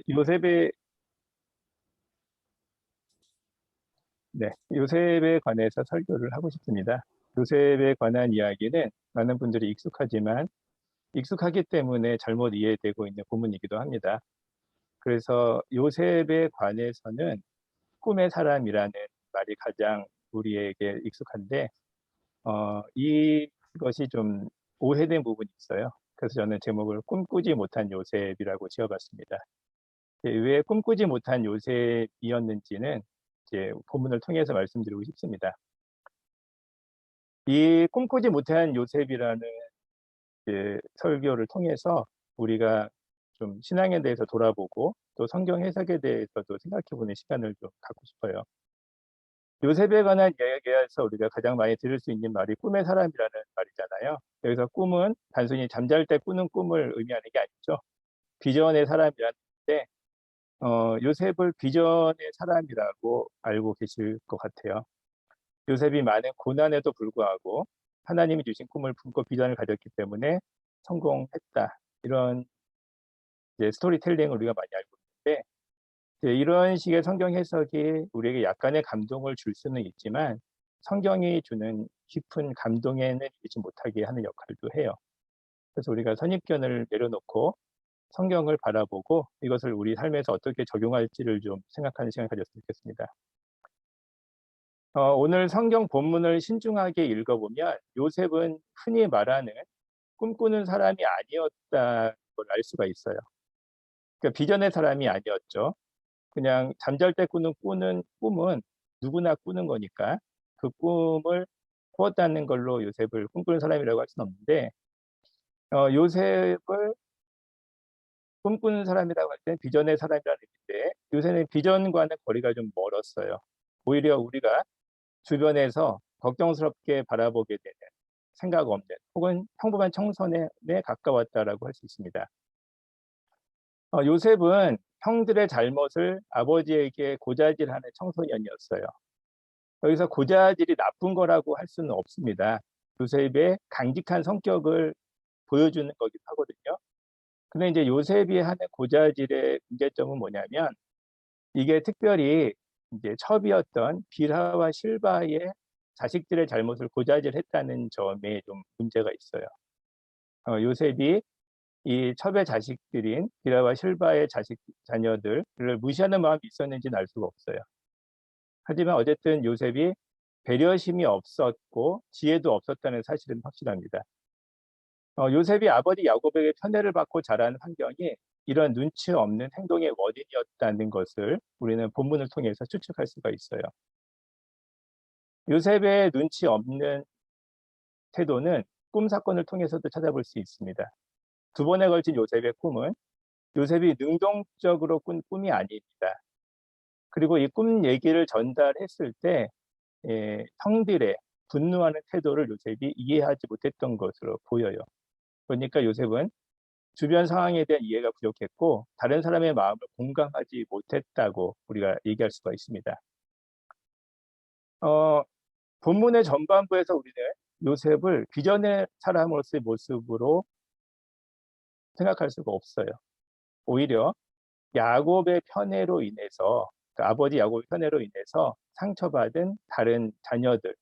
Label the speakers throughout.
Speaker 1: 요셉의 요셉에 관해서 설교를 하고 싶습니다. 요셉에 관한 이야기는 많은 분들이 익숙하지만 익숙하기 때문에 잘못 이해되고 있는 부분이기도 합니다. 그래서 요셉에 관해서는 꿈의 사람이라는 말이 가장 우리에게 익숙한데 이것이 좀 오해된 부분이 있어요. 그래서 저는 제목을 꿈꾸지 못한 요셉이라고 지어봤습니다. 왜 꿈꾸지 못한 요셉이었는지는 이제 본문을 통해서 말씀드리고 싶습니다. 이 꿈꾸지 못한 요셉이라는 설교를 통해서 우리가 좀 신앙에 대해서 돌아보고 또 성경 해석에 대해서도 생각해보는 시간을 좀 갖고 싶어요. 요셉에 관한 이야기에서 우리가 가장 많이 들을 수 있는 말이 꿈의 사람이라는 말이잖아요. 여기서 꿈은 단순히 잠잘 때 꾸는 꿈을 의미하는 게 아니죠. 비전의 사람이라는데 요셉을 비전의 사람이라고 알고 계실 것 같아요. 요셉이 많은 고난에도 불구하고 하나님이 주신 꿈을 품고 비전을 가졌기 때문에 성공했다. 이런 스토리텔링을 우리가 많이 알고 있는데 이런 식의 성경 해석이 우리에게 약간의 감동을 줄 수는 있지만 성경이 주는 깊은 감동에는 이르지 못하게 하는 역할도 해요. 그래서 우리가 선입견을 내려놓고 성경을 바라보고 이것을 우리 삶에서 어떻게 적용할지를 좀 생각하는 시간을 가졌으면 좋겠습니다. 오늘 성경 본문을 신중하게 읽어보면 요셉은 흔히 말하는 꿈꾸는 사람이 아니었다는 걸 알 수가 있어요. 그러니까 비전의 사람이 아니었죠. 그냥 잠잘 때 꾸는 꿈은 누구나 꾸는 거니까 그 꿈을 꾸었다는 걸로 요셉을 꿈꾸는 사람이라고 할 수는 없는데 요셉을 꿈꾸는 사람이라고 할 때는 비전의 사람이라는 얘기인데 요새는 비전과는 거리가 좀 멀었어요. 오히려 우리가 주변에서 걱정스럽게 바라보게 되는 생각 없는 혹은 평범한 청소년에 가까웠다라고 할 수 있습니다. 요셉은 형들의 잘못을 아버지에게 고자질하는 청소년이었어요. 여기서 고자질이 나쁜 거라고 할 수는 없습니다. 요셉의 강직한 성격을 보여주는 거긴 하거든요. 근데 이제 요셉이 하는 고자질의 문제점은 뭐냐면 이게 특별히 이제 첩이었던 빌하와 실바의 자식들의 잘못을 고자질했다는 점에 좀 문제가 있어요. 요셉이 이 첩의 자식들인 빌하와 실바의 자녀들을 무시하는 마음이 있었는지는 알 수가 없어요. 하지만 어쨌든 요셉이 배려심이 없었고 지혜도 없었다는 사실은 확실합니다. 요셉이 아버지 야곱에게 편애를 받고 자란 환경이 이런 눈치 없는 행동의 원인이었다는 것을 우리는 본문을 통해서 추측할 수가 있어요. 요셉의 눈치 없는 태도는 꿈 사건을 통해서도 찾아볼 수 있습니다. 두 번에 걸친 요셉의 꿈은 요셉이 능동적으로 꾼 꿈이 아닙니다. 그리고 이 꿈 얘기를 전달했을 때 형들의 분노하는 태도를 요셉이 이해하지 못했던 것으로 보여요. 그러니까 요셉은 주변 상황에 대한 이해가 부족했고 다른 사람의 마음을 공감하지 못했다고 우리가 얘기할 수가 있습니다. 본문의 전반부에서 우리는 요셉을 비전의 사람으로서의 모습으로 생각할 수가 없어요. 오히려 야곱의 편애로 인해서 그러니까 아버지 야곱의 편애로 인해서 상처받은 다른 자녀들을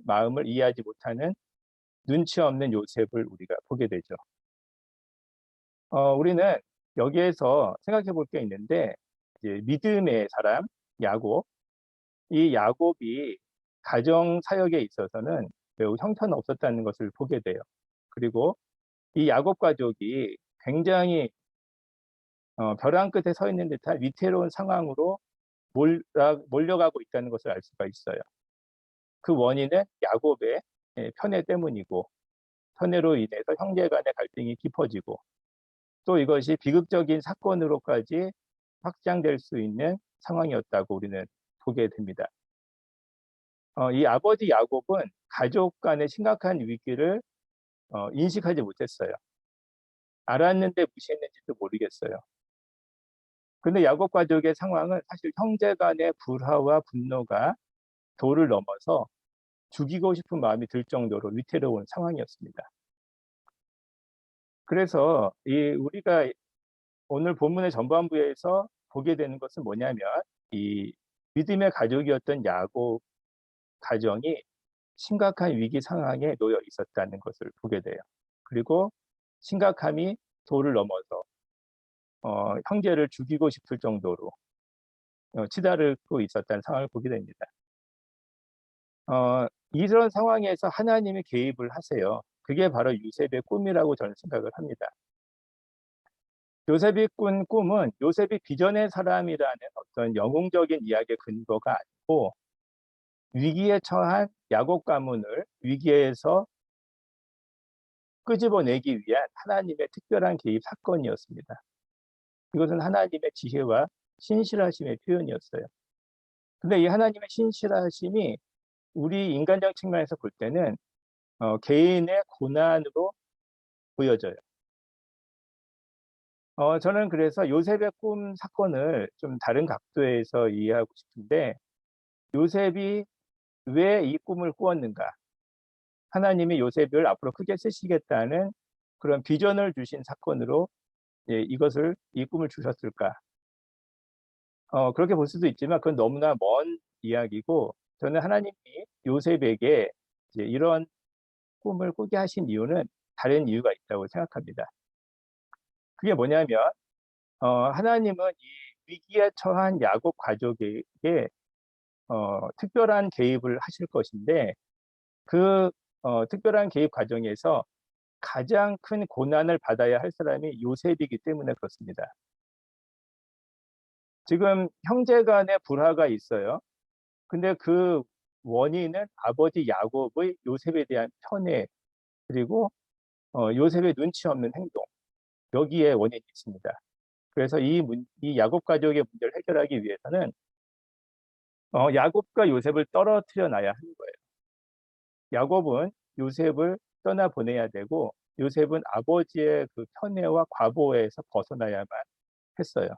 Speaker 1: 마음을 이해하지 못하는 눈치 없는 요셉을 우리가 보게 되죠. 우리는 여기에서 생각해 볼 게 있는데 이제 믿음의 사람 야곱, 이 야곱이 가정 사역에 있어서는 매우 형편없었다는 것을 보게 돼요. 그리고 이 야곱 가족이 굉장히 벼랑 끝에 서 있는 듯한 위태로운 상황으로 몰려가고 있다는 것을 알 수가 있어요. 그 원인은 야곱의 편애 때문이고 편애로 인해서 형제 간의 갈등이 깊어지고 또 이것이 비극적인 사건으로까지 확장될 수 있는 상황이었다고 우리는 보게 됩니다. 이 아버지 야곱은 가족 간의 심각한 위기를 인식하지 못했어요. 알았는데 무시했는지도 모르겠어요. 근데 야곱 가족의 상황은 사실 형제 간의 불화와 분노가 도를 넘어서 죽이고 싶은 마음이 들 정도로 위태로운 상황이었습니다. 그래서 우리가 오늘 본문의 전반부에서 보게 되는 것은 뭐냐면 이 믿음의 가족이었던 야곱 가정이 심각한 위기 상황에 놓여 있었다는 것을 보게 돼요. 그리고 심각함이 도를 넘어서 형제를 죽이고 싶을 정도로 치달고 있었다는 상황을 보게 됩니다. 이런 상황에서 하나님이 개입을 하세요. 그게 바로 요셉의 꿈이라고 저는 생각을 합니다. 요셉이 꾼 꿈은 요셉이 비전의 사람이라는 어떤 영웅적인 이야기의 근거가 아니고 위기에 처한 야곱 가문을 위기에서 끄집어내기 위한 하나님의 특별한 개입 사건이었습니다. 이것은 하나님의 지혜와 신실하심의 표현이었어요. 근데 이 하나님의 신실하심이 우리 인간적 측면에서 볼 때는 개인의 고난으로 보여져요. 저는 그래서 요셉의 꿈 사건을 좀 다른 각도에서 이해하고 싶은데 요셉이 왜 이 꿈을 꾸었는가? 하나님이 요셉을 앞으로 크게 쓰시겠다는 그런 비전을 주신 사건으로 이 꿈을 주셨을까? 그렇게 볼 수도 있지만 그건 너무나 먼 이야기고 저는 하나님이 요셉에게 이제 이런 꿈을 꾸게 하신 이유는 다른 이유가 있다고 생각합니다. 그게 뭐냐면 하나님은 이 위기에 처한 야곱 가족에게 특별한 개입을 하실 것인데 그 특별한 개입 과정에서 가장 큰 고난을 받아야 할 사람이 요셉이기 때문에 그렇습니다. 지금 형제 간의 불화가 있어요. 근데 그 원인은 아버지 야곱의 요셉에 대한 편애 그리고 요셉의 눈치 없는 행동 여기에 원인이 있습니다. 그래서 이 야곱 가족의 문제를 해결하기 위해서는 야곱과 요셉을 떨어뜨려 놔야 하는 거예요. 야곱은 요셉을 떠나보내야 되고 요셉은 아버지의 그 편애와 과보에서 벗어나야만 했어요.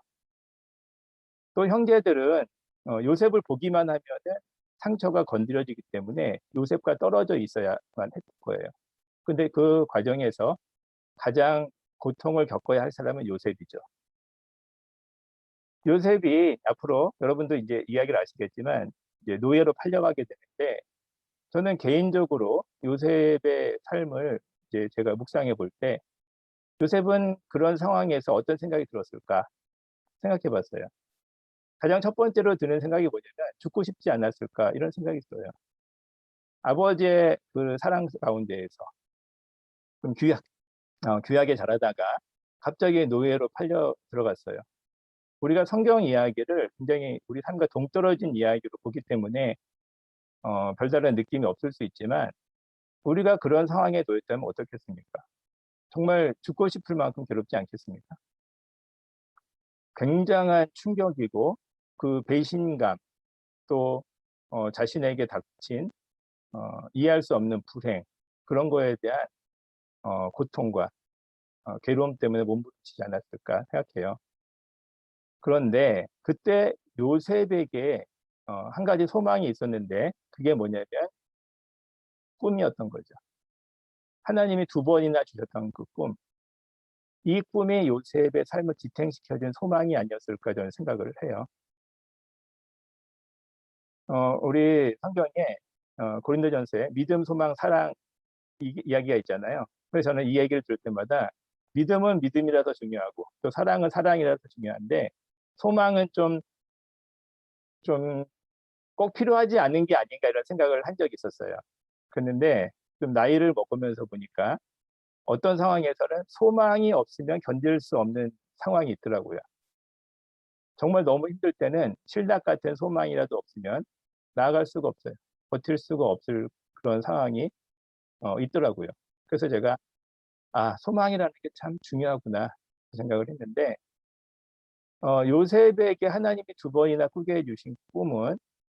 Speaker 1: 또 형제들은 요셉을 보기만 하면은 상처가 건드려지기 때문에 요셉과 떨어져 있어야만 했을 거예요. 근데 그 과정에서 가장 고통을 겪어야 할 사람은 요셉이죠. 요셉이 앞으로 여러분도 이제 이야기를 아시겠지만 이제 노예로 팔려가게 되는데 저는 개인적으로 요셉의 삶을 이제 제가 묵상해 볼 때 요셉은 그런 상황에서 어떤 생각이 들었을까 생각해 봤어요. 가장 첫 번째로 드는 생각이 뭐냐면 죽고 싶지 않았을까 이런 생각이 들어요. 아버지의 그 사랑 가운데에서 좀 귀하게 자라다가 갑자기 노예로 팔려 들어갔어요. 우리가 성경 이야기를 굉장히 우리 삶과 동떨어진 이야기로 보기 때문에 별다른 느낌이 없을 수 있지만 우리가 그런 상황에 놓였다면 어떻겠습니까? 정말 죽고 싶을 만큼 괴롭지 않겠습니까? 굉장한 충격이고 그 배신감 또 자신에게 닥친 이해할 수 없는 불행 그런 거에 대한 고통과 괴로움 때문에 몸부림치지 않았을까 생각해요. 그런데 그때 요셉에게 한 가지 소망이 있었는데 그게 뭐냐면 꿈이었던 거죠. 하나님이 두 번이나 주셨던 그 꿈. 이 꿈이 요셉의 삶을 지탱시켜준 소망이 아니었을까 저는 생각을 해요. 우리 성경에 고린도전서에 믿음, 소망, 사랑 이야기가 있잖아요. 그래서 저는 이 얘기를 들을 때마다 믿음은 믿음이라서 중요하고 또 사랑은 사랑이라서 중요한데 소망은 좀 꼭 필요하지 않은 게 아닌가 이런 생각을 한 적이 있었어요. 그런데 좀 나이를 먹으면서 보니까 어떤 상황에서는 소망이 없으면 견딜 수 없는 상황이 있더라고요. 정말 너무 힘들 때는 실낱 같은 소망이라도 없으면 나아갈 수가 없어요. 버틸 수가 없을 그런 상황이 있더라고요. 그래서 제가 소망이라는 게 참 중요하구나 생각을 했는데 요셉에게 하나님이 두 번이나 꾸게 해주신 꿈은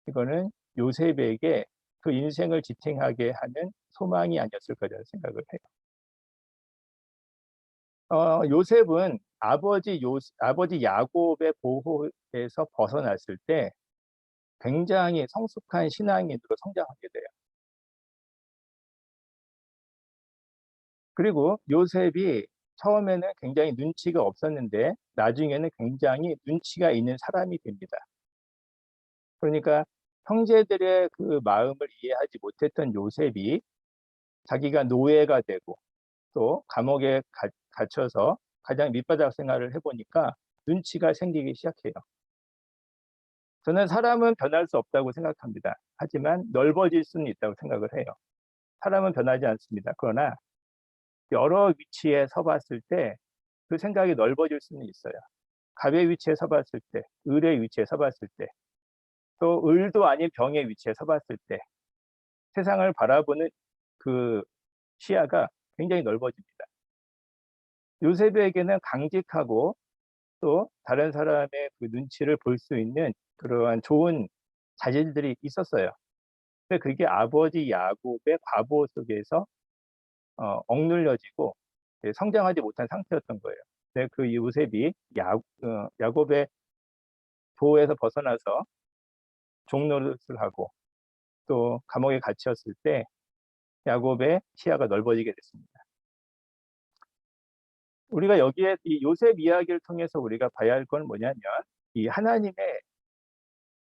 Speaker 1: 이거는 요셉에게 그 인생을 지탱하게 하는 소망이 아니었을까 저는 생각을 해요. 요셉은 아버지 야곱의 보호에서 벗어났을 때 굉장히 성숙한 신앙인으로 성장하게 돼요. 그리고 요셉이 처음에는 굉장히 눈치가 없었는데 나중에는 굉장히 눈치가 있는 사람이 됩니다. 그러니까 형제들의 그 마음을 이해하지 못했던 요셉이 자기가 노예가 되고 또 감옥에 갇혀서 가장 밑바닥 생활을 해보니까 눈치가 생기기 시작해요. 저는 사람은 변할 수 없다고 생각합니다. 하지만 넓어질 수는 있다고 생각을 해요. 사람은 변하지 않습니다. 그러나 여러 위치에 서봤을 때 그 생각이 넓어질 수는 있어요. 갑의 위치에 서봤을 때, 을의 위치에 서봤을 때, 또 을도 아닌 병의 위치에 서봤을 때 세상을 바라보는 그 시야가 굉장히 넓어집니다. 요셉에게는 강직하고 또 다른 사람의 그 눈치를 볼 수 있는 그러한 좋은 자질들이 있었어요. 근데 그게 아버지 야곱의 과보 속에서 억눌려지고 성장하지 못한 상태였던 거예요. 근데 그 요셉이 야곱의 보호에서 벗어나서 종노릇을 하고 또 감옥에 갇혔을 때 야곱의 시야가 넓어지게 됐습니다. 우리가 여기에 이 요셉 이야기를 통해서 우리가 봐야 할 건 뭐냐면 이 하나님의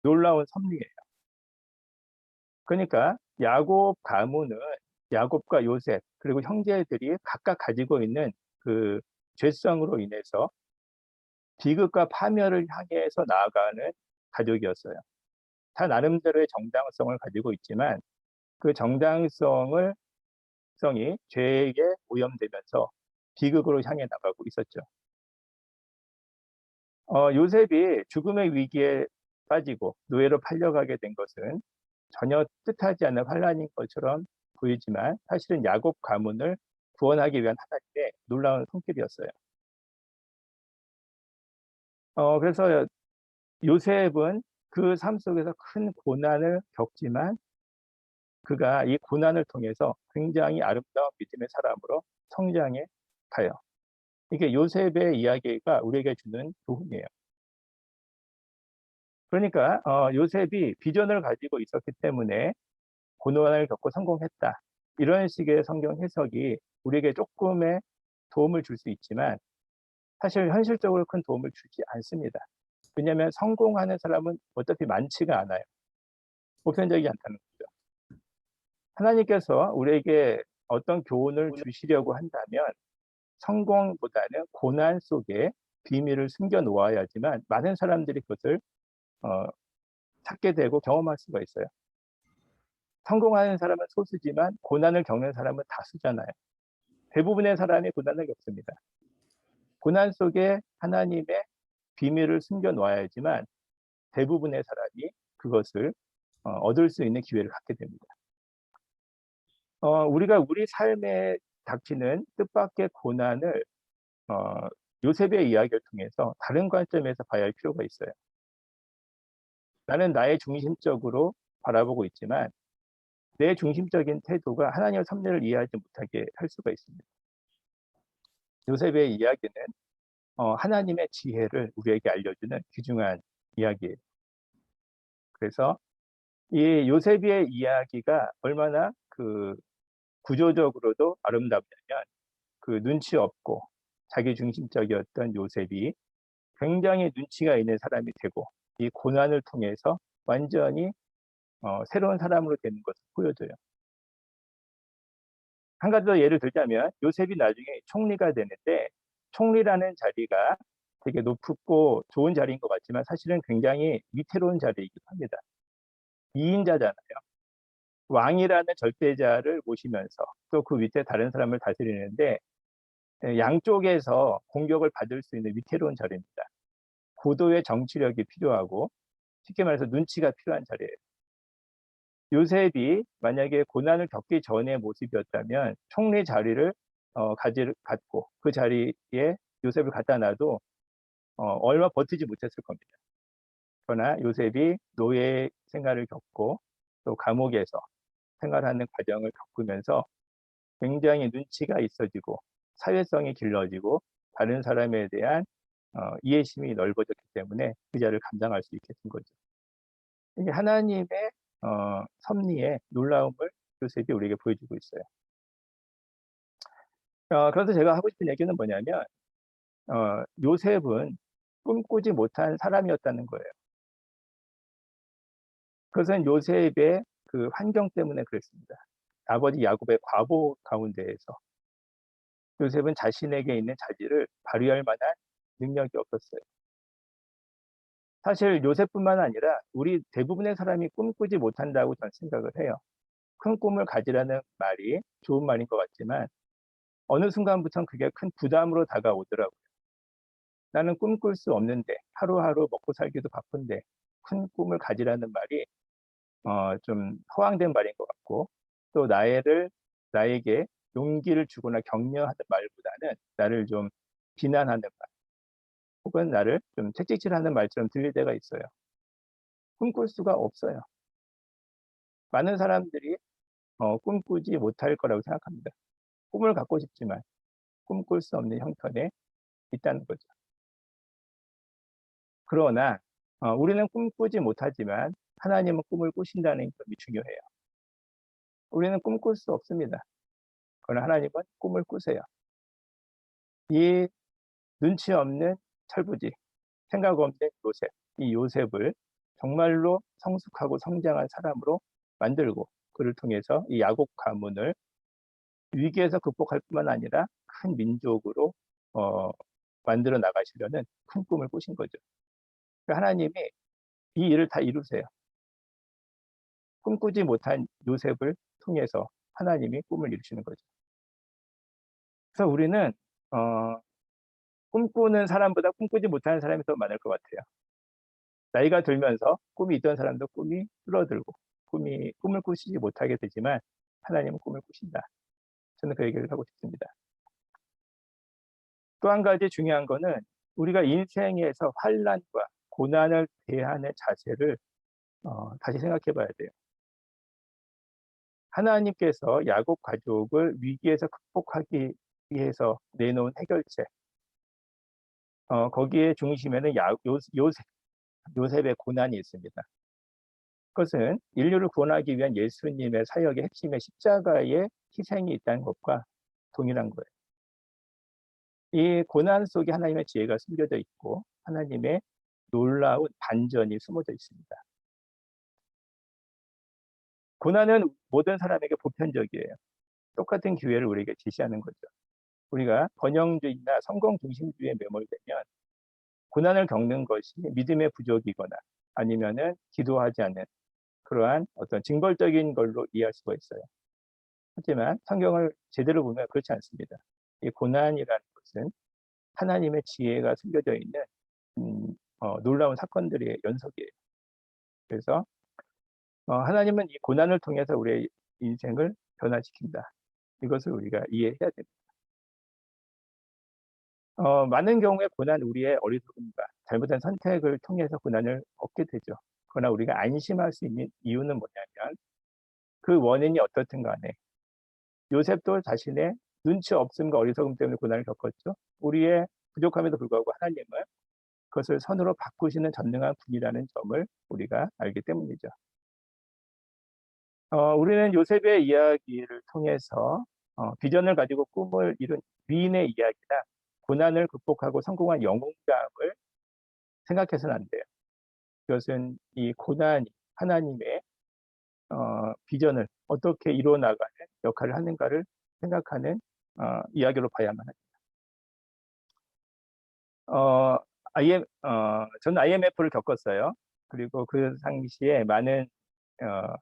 Speaker 1: 놀라운 섭리예요. 그러니까 야곱 가문은 야곱과 요셉 그리고 형제들이 각각 가지고 있는 그 죄성으로 인해서 비극과 파멸을 향해서 나아가는 가족이었어요. 다 나름대로의 정당성을 가지고 있지만 그 정당성이 죄에게 오염되면서 비극으로 향해 나가고 있었죠. 요셉이 죽음의 위기에 빠지고 노예로 팔려가게 된 것은 전혀 뜻하지 않는 환란인 것처럼 보이지만 사실은 야곱 가문을 구원하기 위한 하나님의 놀라운 손길이었어요. 그래서 요셉은 그 삶 속에서 큰 고난을 겪지만 그가 이 고난을 통해서 굉장히 아름다운 믿음의 사람으로 성장해 가요. 이게 요셉의 이야기가 우리에게 주는 교훈이에요. 그러니까 요셉이 비전을 가지고 있었기 때문에 고난을 겪고 성공했다. 이런 식의 성경 해석이 우리에게 조금의 도움을 줄 수 있지만 사실 현실적으로 큰 도움을 주지 않습니다. 왜냐하면 성공하는 사람은 어차피 많지가 않아요. 보편적이지 않다는 거죠. 하나님께서 우리에게 어떤 교훈을 주시려고 한다면 성공보다는 고난 속에 비밀을 숨겨 놓아야지만 많은 사람들이 그것을 어, 찾게 되고 경험할 수가 있어요. 성공하는 사람은 소수지만 고난을 겪는 사람은 다수잖아요. 대부분의 사람이 고난을 겪습니다. 고난 속에 하나님의 비밀을 숨겨 놓아야지만 대부분의 사람이 그것을 얻을 수 있는 기회를 갖게 됩니다. 우리가 우리 삶에 닥치는 뜻밖의 고난을 요셉의 이야기를 통해서 다른 관점에서 봐야 할 필요가 있어요. 나는 나의 중심적으로 바라보고 있지만 내 중심적인 태도가 하나님의 섭리를 이해하지 못하게 할 수가 있습니다. 요셉의 이야기는 하나님의 지혜를 우리에게 알려주는 귀중한 이야기예요. 그래서 이 요셉의 이야기가 얼마나 그 구조적으로도 아름답냐면 그 눈치 없고 자기 중심적이었던 요셉이 굉장히 눈치가 있는 사람이 되고 이 고난을 통해서 완전히 새로운 사람으로 되는 것을 보여줘요. 한 가지 더 예를 들자면 요셉이 나중에 총리가 되는데 총리라는 자리가 되게 높고 좋은 자리인 것 같지만 사실은 굉장히 위태로운 자리이기도 합니다. 2인자잖아요. 왕이라는 절대자를 모시면서 또 그 밑에 다른 사람을 다스리는데 양쪽에서 공격을 받을 수 있는 위태로운 자리입니다. 고도의 정치력이 필요하고 쉽게 말해서 눈치가 필요한 자리예요. 요셉이 만약에 고난을 겪기 전의 모습이었다면 총리 자리를 갖고 그 자리에 요셉을 갖다 놔도 얼마 버티지 못했을 겁니다. 그러나 요셉이 노예 생활을 겪고 또 감옥에서 생활하는 과정을 겪으면서 굉장히 눈치가 있어지고 사회성이 길러지고 다른 사람에 대한 이해심이 넓어졌기 때문에 그 자리를 감당할 수 있게 된 거죠. 이게 하나님의 섭리의 놀라움을 요셉이 우리에게 보여주고 있어요. 그래서 제가 하고 싶은 얘기는 뭐냐면, 요셉은 꿈꾸지 못한 사람이었다는 거예요. 그것은 요셉의 그 환경 때문에 그랬습니다. 아버지 야곱의 과보 가운데에서 요셉은 자신에게 있는 자질을 발휘할 만한 능력이 없었어요. 사실 요셉뿐만 아니라 우리 대부분의 사람이 꿈꾸지 못한다고 저는 생각을 해요. 큰 꿈을 가지라는 말이 좋은 말인 것 같지만 어느 순간부터는 그게 큰 부담으로 다가오더라고요. 나는 꿈꿀 수 없는데 하루하루 먹고 살기도 바쁜데 큰 꿈을 가지라는 말이 좀 허황된 말인 것 같고 또 나에게 용기를 주거나 격려하는 말보다는 나를 좀 비난하는 말 혹은 나를 좀 채찍질하는 말처럼 들릴 때가 있어요. 꿈꿀 수가 없어요. 많은 사람들이 꿈꾸지 못할 거라고 생각합니다. 꿈을 갖고 싶지만 꿈꿀 수 없는 형편에 있다는 거죠. 그러나 우리는 꿈꾸지 못하지만 하나님은 꿈을 꾸신다는 점이 중요해요. 우리는 꿈꿀 수 없습니다. 그러나 하나님은 꿈을 꾸세요. 이 눈치 없는 철부지, 생각 없는 요셉, 이 요셉을 정말로 성숙하고 성장한 사람으로 만들고 그를 통해서 이 야곱 가문을 위기에서 극복할 뿐만 아니라 큰 민족으로 어, 만들어 나가시려는 큰 꿈을 꾸신 거죠. 그러니까 하나님이 이 일을 다 이루세요. 꿈꾸지 못한 요셉을 통해서 하나님이 꿈을 이루시는 거죠. 그래서 우리는 어, 꿈꾸는 사람보다 꿈꾸지 못하는 사람이 더 많을 것 같아요. 나이가 들면서 꿈이 있던 사람도 꿈이 줄어들고 꿈을 꾸시지 못하게 되지만 하나님은 꿈을 꾸신다. 저는 그 얘기를 하고 싶습니다. 또 한 가지 중요한 거는 우리가 인생에서 환란과 고난을 대하는 자세를 다시 생각해 봐야 돼요. 하나님께서 야곱 가족을 위기에서 극복하기 위해서 내놓은 해결책, 거기에 중심에는 요셉의 고난이 있습니다. 그것은 인류를 구원하기 위한 예수님의 사역의 핵심의 십자가의 희생이 있다는 것과 동일한 거예요. 이 고난 속에 하나님의 지혜가 숨겨져 있고 하나님의 놀라운 반전이 숨어져 있습니다. 고난은 모든 사람에게 보편적이에요. 똑같은 기회를 우리에게 제시하는 거죠. 우리가 번영주의나 성공 중심주의에 매몰되면 고난을 겪는 것이 믿음의 부족이거나 아니면은 기도하지 않는 그러한 어떤 징벌적인 걸로 이해할 수가 있어요. 하지만 성경을 제대로 보면 그렇지 않습니다. 이 고난이라는 것은 하나님의 지혜가 숨겨져 있는 놀라운 사건들의 연속이에요. 그래서 하나님은 이 고난을 통해서 우리의 인생을 변화시킨다. 이것을 우리가 이해해야 됩니다. 많은 경우에 고난 우리의 어리석음과 잘못된 선택을 통해서 고난을 얻게 되죠. 그러나 우리가 안심할 수 있는 이유는 뭐냐면 그 원인이 어떻든 간에 요셉도 자신의 눈치 없음과 어리석음 때문에 고난을 겪었죠. 우리의 부족함에도 불구하고 하나님은 그것을 선으로 바꾸시는 전능한 분이라는 점을 우리가 알기 때문이죠. 우리는 요셉의 이야기를 통해서 비전을 가지고 꿈을 이룬 위인의 이야기나 고난을 극복하고 성공한 영웅감을 생각해서는 안 돼요. 그것은 이 고난이 하나님의 비전을 어떻게 이루어 나가는 역할을 하는가를 생각하는 이야기로 봐야만 합니다. 저는 IMF를 겪었어요. 그리고 그 당시에 어,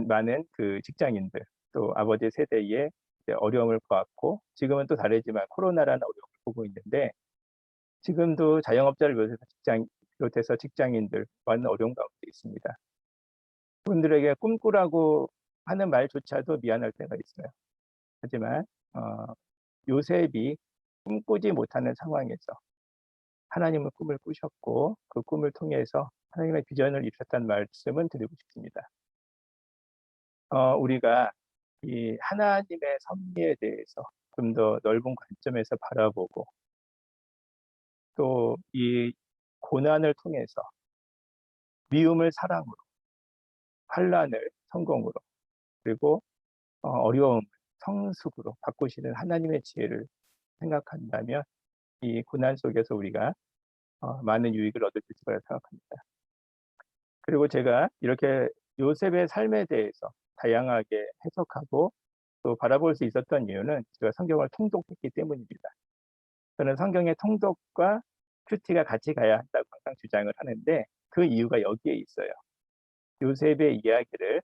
Speaker 1: 많은 그 직장인들, 또 아버지 세대의 어려움을 보았고, 지금은 또 다르지만 코로나라는 어려움을 보고 있는데, 지금도 자영업자를 비롯해서 직장인들 많은 어려움 가운데 있습니다. 그분들에게 꿈꾸라고 하는 말조차도 미안할 때가 있어요. 하지만 요셉이 꿈꾸지 못하는 상황에서 하나님은 꿈을 꾸셨고 그 꿈을 통해서 하나님의 비전을 이루셨다는 말씀은 드리고 싶습니다. 우리가 이 하나님의 섭리에 대해서 좀 더 넓은 관점에서 바라보고 또 이 고난을 통해서 미움을 사랑으로, 환란을 성공으로, 그리고 어려움을 성숙으로 바꾸시는 하나님의 지혜를 생각한다면 이 고난 속에서 우리가 많은 유익을 얻을 수 있을 거라고 생각합니다. 그리고 제가 이렇게 요셉의 삶에 대해서 다양하게 해석하고 또 바라볼 수 있었던 이유는 제가 성경을 통독했기 때문입니다. 저는 성경의 통독과 큐티가 같이 가야 한다고 항상 주장을 하는데 그 이유가 여기에 있어요. 요셉의 이야기를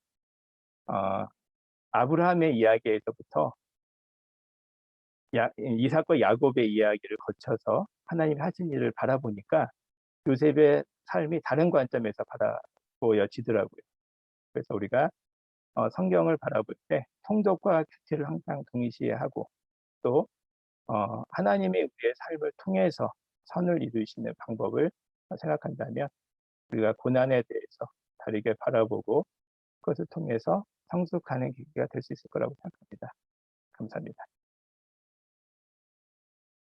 Speaker 1: 아브라함의 이야기에서부터 이삭과 야곱의 이야기를 거쳐서 하나님이 하신 일을 바라보니까 요셉의 삶이 다른 관점에서 바라보여지더라고요. 그래서 우리가 성경을 바라볼 때 통독과 큐티를 항상 동시에 하고 또 하나님이 우리의 삶을 통해서 선을 이루시는 방법을 생각한다면 우리가 고난에 대해서 다르게 바라보고 그것을 통해서 성숙하는 계기가 될 수 있을 거라고 생각합니다. 감사합니다.